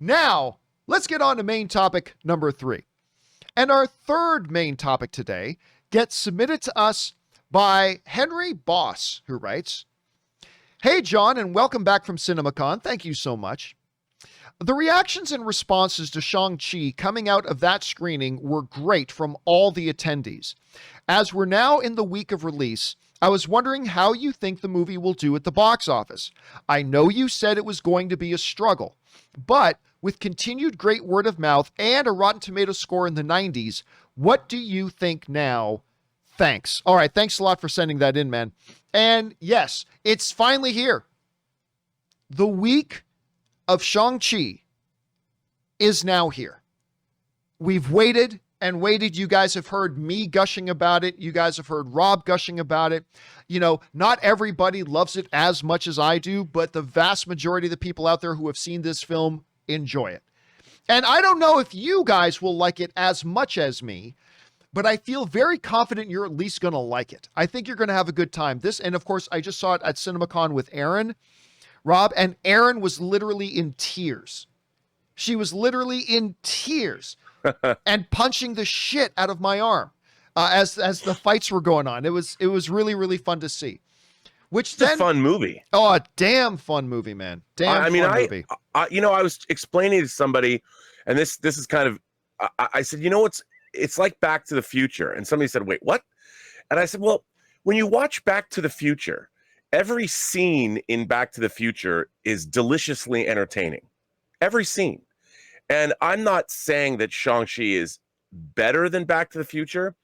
Now, let's get on to main topic number 3. And our third main topic today gets submitted to us by Henry Boss, who writes, "Hey, John, and welcome back from CinemaCon. Thank you so much. The reactions and responses to Shang-Chi coming out of that screening were great from all the attendees. As we're now in the week of release, I was wondering how you think the movie will do at the box office. I know you said it was going to be a struggle, but with continued great word of mouth and a Rotten Tomatoes score in the 90s, what do you think now? Thanks." All right, thanks a lot for sending that in, man. And yes, it's finally here. The week of Shang-Chi is now here. We've waited and waited. You guys have heard me gushing about it. You guys have heard Rob gushing about it. You know, not everybody loves it as much as I do, but the vast majority of the people out there who have seen this film enjoy it. And I don't know if you guys will like it as much as me, but I feel very confident you're at least going to like it. I think you're going to have a good time. And of course, I just saw it at CinemaCon with Aaron, Rob, and Aaron was literally in tears. She was literally in tears and punching the shit out of my arm as the fights were going on. It was really, really fun to see. Which It's a fun movie. Oh, a damn fun movie, man. Fun movie. I was explaining to somebody, and this is kind of, I said, it's like Back to the Future. And somebody said, wait, what? And I said, well, when you watch Back to the Future, every scene in Back to the Future is deliciously entertaining. Every scene. And I'm not saying that Shang-Chi is better than Back to the Future,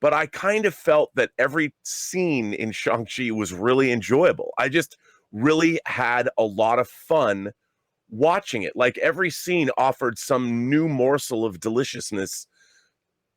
but I kind of felt that every scene in Shang-Chi was really enjoyable. I just really had a lot of fun watching it. Like every scene offered some new morsel of deliciousness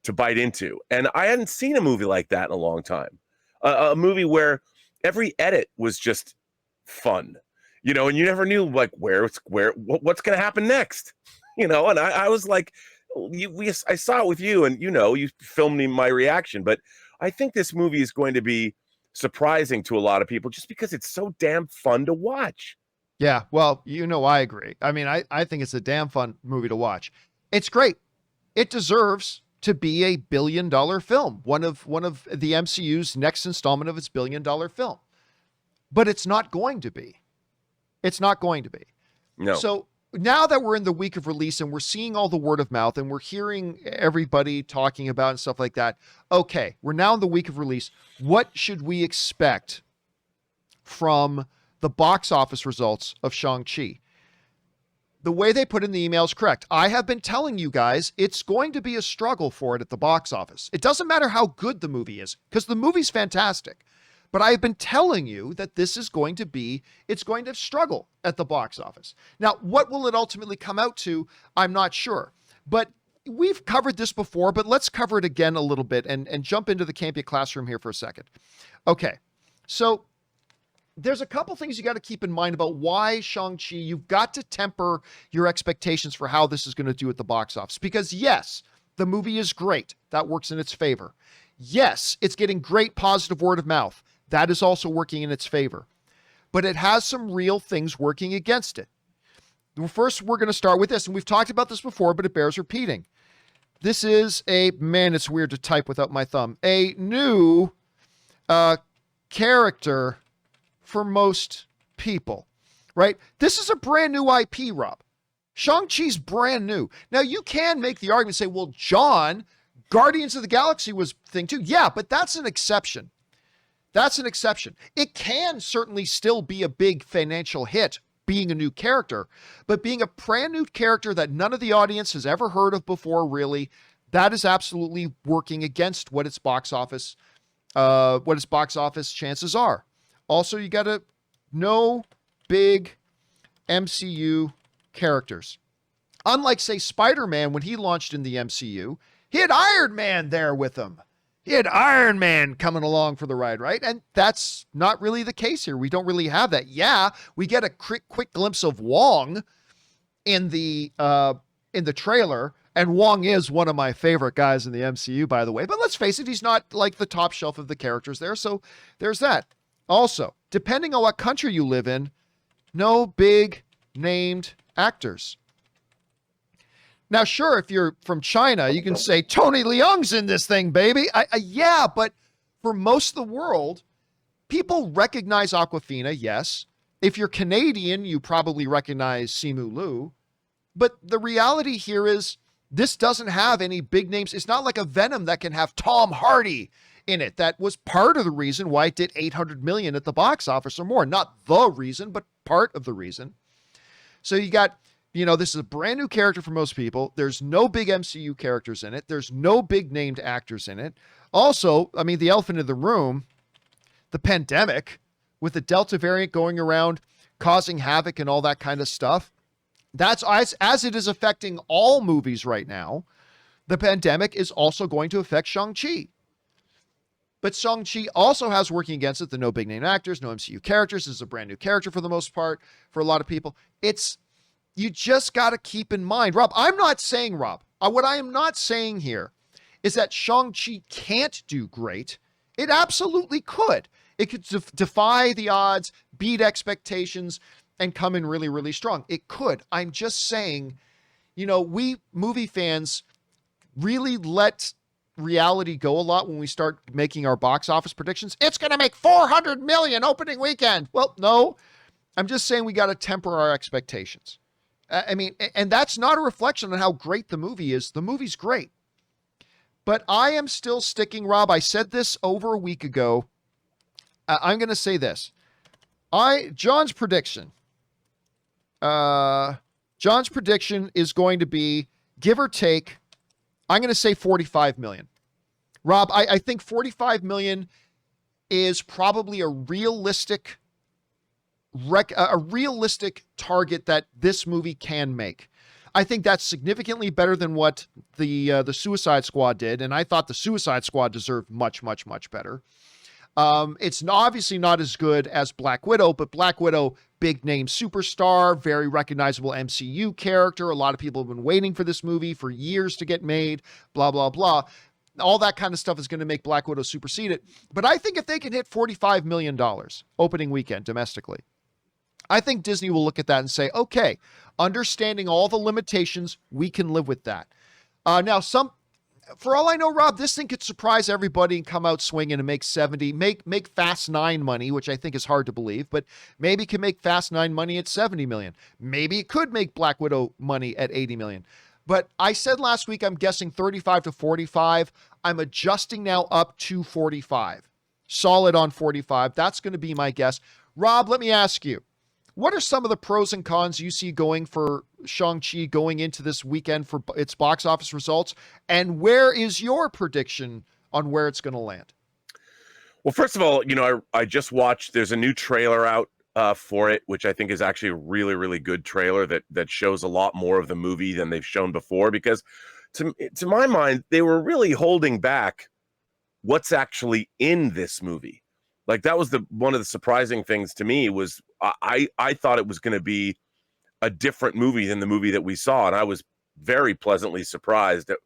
to bite into. And I hadn't seen a movie like that in a long time. A movie where every edit was just fun, and you never knew like what's going to happen next, and I was like, I saw it with you and, you filmed me my reaction, but I think this movie is going to be surprising to a lot of people just because it's so damn fun to watch. Yeah, well, I agree. I mean, I think it's a damn fun movie to watch. It's great. It deserves to be a billion-dollar film, one of the MCU's next installment of its billion-dollar film. But it's not going to be. It's not going to be. No. So now that we're in the week of release and we're seeing all the word of mouth and we're hearing everybody talking about and stuff like that, okay, we're now in the week of release. What should we expect from the box office results of Shang-Chi? The way they put in the email is correct. I have been telling you guys it's going to be a struggle for it at the box office. It doesn't matter how good the movie is, because the movie's fantastic. But I have been telling you that it's going to struggle at the box office. Now, what will it ultimately come out to? I'm not sure. But we've covered this before, but let's cover it again a little bit and jump into the Campea classroom here for a second. Okay, so there's a couple things you got to keep in mind about why Shang-Chi, you've got to temper your expectations for how this is going to do at the box office. Because yes, the movie is great. That works in its favor. Yes, it's getting great positive word of mouth. That is also working in its favor. But it has some real things working against it. First, we're going to start with this, and we've talked about this before, but it bears repeating. This is it's weird to type without my thumb, a new character for most people, right? This is a brand new IP, Rob. Shang-Chi's brand new. Now, you can make the argument, say, well, John, Guardians of the Galaxy was thing too. Yeah, but that's an exception. That's an exception. It can certainly still be a big financial hit being a new character, but being a brand new character that none of the audience has ever heard of before, really, that is absolutely working against what its box office chances are. Also, you got to know big MCU characters. Unlike, say, Spider-Man, when he launched in the MCU, he had Iron Man there with him. He had Iron Man coming along for the ride, right? And that's not really the case here. We don't really have that. Yeah, we get a quick glimpse of Wong in the trailer, and Wong is one of my favorite guys in the MCU, by the way. But let's face it, he's not like the top shelf of the characters there, so there's that. Also, depending on what country you live in, no big named actors. Now, sure, if you're from China, you can say Tony Leung's in this thing, baby. Yeah, but for most of the world, people recognize Awkwafina, yes. If you're Canadian, you probably recognize Simu Liu. But the reality here is this doesn't have any big names. It's not like a Venom that can have Tom Hardy in it. That was part of the reason why it did 800 million at the box office or more. Not the reason, but part of the reason. So you got, this is a brand new character for most people. There's no big MCU characters in it. There's no big named actors in it. Also, I mean, the elephant in the room, the pandemic with the Delta variant going around, causing havoc and all that kind of stuff. That's as it is affecting all movies right now. The pandemic is also going to affect Shang-Chi. But Shang-Chi also has working against it the no big name actors, no MCU characters. This is a brand new character for the most part for a lot of people. You just got to keep in mind, Rob, what I am not saying here is that Shang-Chi can't do great. It absolutely could. It could defy the odds, beat expectations, and come in really, really strong. It could. I'm just saying, we movie fans really let reality go a lot when we start making our box office predictions. It's going to make 400 million opening weekend. Well, no, I'm just saying we got to temper our expectations. I mean, and that's not a reflection on how great the movie is. The movie's great. But I am still sticking, Rob. I said this over a week ago. I'm going to say this. John's prediction is going to be, give or take, I'm going to say 45 million. Rob, I think 45 million is probably a realistic target that this movie can make. I think that's significantly better than what the Suicide Squad did, and I thought the Suicide Squad deserved much, much, much better. It's obviously not as good as Black Widow, but Black Widow, big name superstar, very recognizable MCU character. A lot of people have been waiting for this movie for years to get made, blah, blah, blah. All that kind of stuff is going to make Black Widow supersede it. But I think if they can hit $45 million opening weekend domestically, I think Disney will look at that and say, okay, understanding all the limitations, we can live with that. Now, for all I know, Rob, this thing could surprise everybody and come out swinging and make 70, make Fast 9 money, which I think is hard to believe, but maybe it can make Fast 9 money at 70 million. Maybe it could make Black Widow money at 80 million. But I said last week, I'm guessing 35 to 45. I'm adjusting now up to 45. Solid on 45. That's going to be my guess. Rob, let me ask you, what are some of the pros and cons you see going for Shang-Chi going into this weekend for its box office results? And where is your prediction on where it's going to land? Well, first of all, I just watched, there's a new trailer out for it, which I think is actually a really, really good trailer that shows a lot more of the movie than they've shown before, because to my mind, they were really holding back what's actually in this movie. Like, that was one of the surprising things to me was I thought it was going to be a different movie than the movie that we saw. And I was very pleasantly surprised at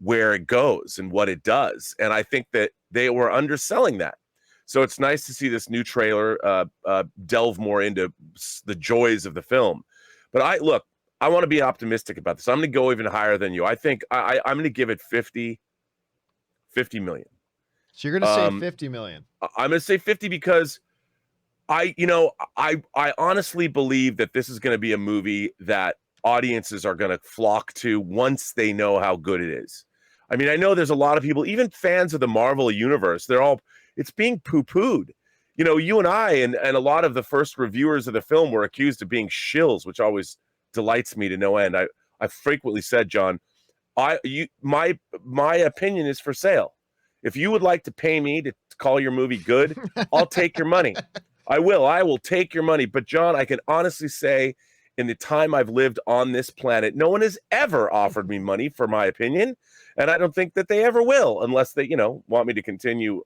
where it goes and what it does. And I think that they were underselling that. So it's nice to see this new trailer delve more into the joys of the film. But I want to be optimistic about this. I'm going to go even higher than you. I think I'm going to give it 50 million. So you're going to say 50 million. I'm going to say 50 because I honestly believe that this is going to be a movie that audiences are going to flock to once they know how good it is. I mean, I know there's a lot of people, even fans of the Marvel universe, it's being poo-pooed. You and I and a lot of the first reviewers of the film were accused of being shills, which always delights me to no end. I frequently said, John, my opinion is for sale. If you would like to pay me to call your movie good, I'll take your money. I will take your money. But John, I can honestly say in the time I've lived on this planet, no one has ever offered me money for my opinion. And I don't think that they ever will, unless they, want me to continue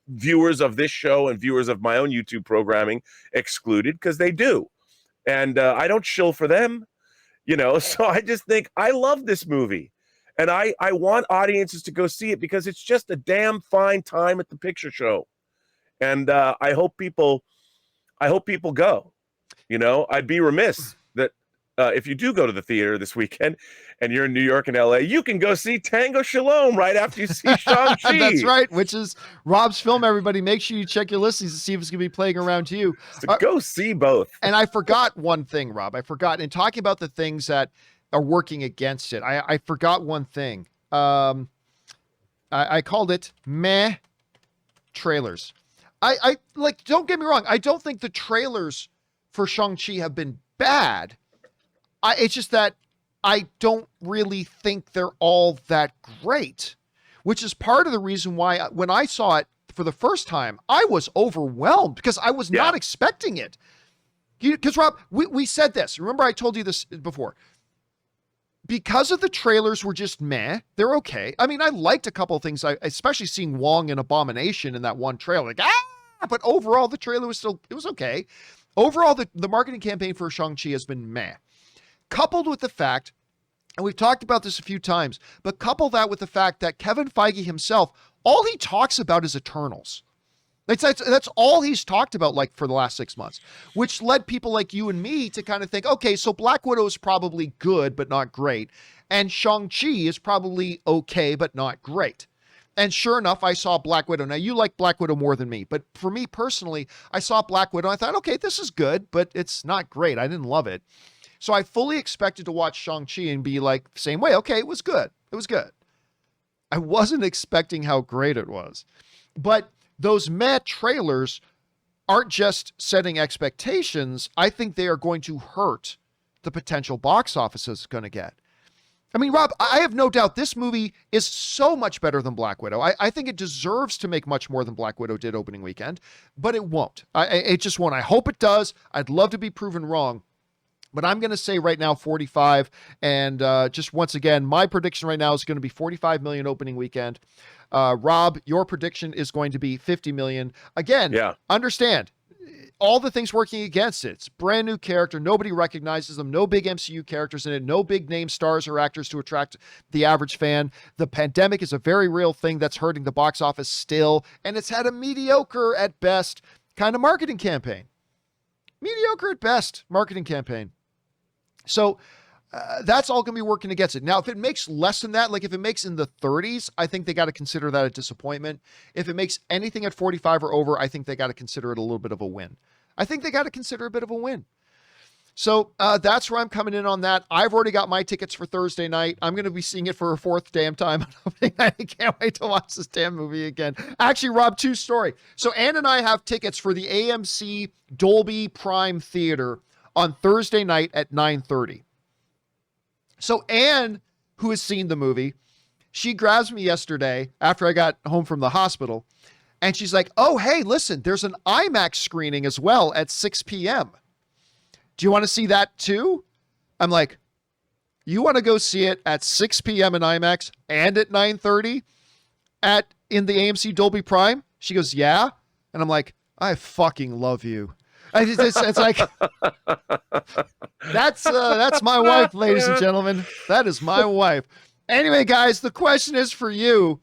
viewers of this show and viewers of my own YouTube programming excluded, because they do. And I don't shill for them, so I just think I love this movie. And I want audiences to go see it because it's just a damn fine time at the picture show. And I hope people go. I'd be remiss that if you do go to the theater this weekend and you're in New York and LA, you can go see Tango Shalom right after you see Shang-Chi. That's right, which is Rob's film, everybody. Make sure you check your listings to see if it's going to be playing around you. So go see both. And I forgot one thing, Rob. I forgot, in talking about the things that are working against it, I forgot one thing. I called it meh trailers. I like, don't get me wrong. I don't think the trailers for Shang-Chi have been bad. It's just that I don't really think they're all that great, which is part of the reason why when I saw it for the first time, I was overwhelmed because I was not expecting it. Because Rob, we said this. Remember I told you this before. Because of the trailers were just meh, they're okay. I mean, I liked a couple of things, especially seeing Wong and Abomination in that one trailer. Like, but overall, the trailer was it was okay. Overall, the marketing campaign for Shang-Chi has been meh. Coupled with the fact, and we've talked about this a few times, but couple that with the fact that Kevin Feige himself, all he talks about is Eternals. That's all he's talked about, like, for the last 6 months, which led people like you and me to kind of think, okay, so Black Widow is probably good, but not great. And Shang-Chi is probably okay, but not great. And sure enough, I saw Black Widow. Now, you like Black Widow more than me, but for me personally, I saw Black Widow. I thought, okay, this is good, but it's not great. I didn't love it. So I fully expected to watch Shang-Chi and be like, same way. Okay, it was good. It was good. I wasn't expecting how great it was. But those meh trailers aren't just setting expectations. I think they are going to hurt the potential box office it's going to get. I mean, Rob, I have no doubt this movie is so much better than Black Widow. I think it deserves to make much more than Black Widow did opening weekend, but it won't. It just won't. I hope it does. I'd love to be proven wrong. But I'm going to say right now 45. And just once again, my prediction right now is going to be 45 million opening weekend. Rob, your prediction is going to be 50 million. Again, understand all the things working against it. It's brand new character. Nobody recognizes them. No big MCU characters in it. No big name stars or actors to attract the average fan. The pandemic is a very real thing that's hurting the box office still. And it's had a mediocre at best kind of marketing campaign. Mediocre at best marketing campaign. So that's all going to be working against it. Now, if it makes less than that, like if it makes in the 30s, I think they got to consider that a disappointment. If it makes anything at 45 or over, I think they got to consider it a little bit of a win. I think they got to consider a bit of a win. So that's where I'm coming in on that. I've already got my tickets for Thursday night. I'm going to be seeing it for a fourth damn time. I can't wait to watch this damn movie again. Actually, Rob, true story. So Ann and I have tickets for the AMC Dolby Prime Theater on Thursday night at 9:30. So Ann, who has seen the movie, she grabs me yesterday after I got home from the hospital, and she's like, oh, hey, listen, there's an IMAX screening as well at 6 p.m. Do you want to see that too? I'm like, you want to go see it at 6 p.m. in IMAX and at 9:30 in the AMC Dolby Prime? She goes, yeah. And I'm like, I fucking love you. It's like, that's my wife, ladies and gentlemen. That is my wife. Anyway, guys, the question is for you.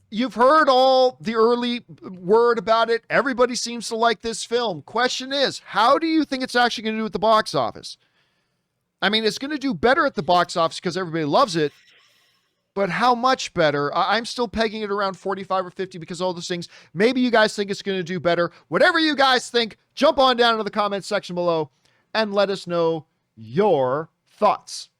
You've heard all the early word about it. Everybody seems to like this film. Question is, how do you think it's actually going to do at the box office? I mean, it's going to do better at the box office because everybody loves it. But how much better? I'm still pegging it around 45 or 50 because of all those things. Maybe you guys think it's going to do better. Whatever you guys think, jump on down into the comments section below and let us know your thoughts.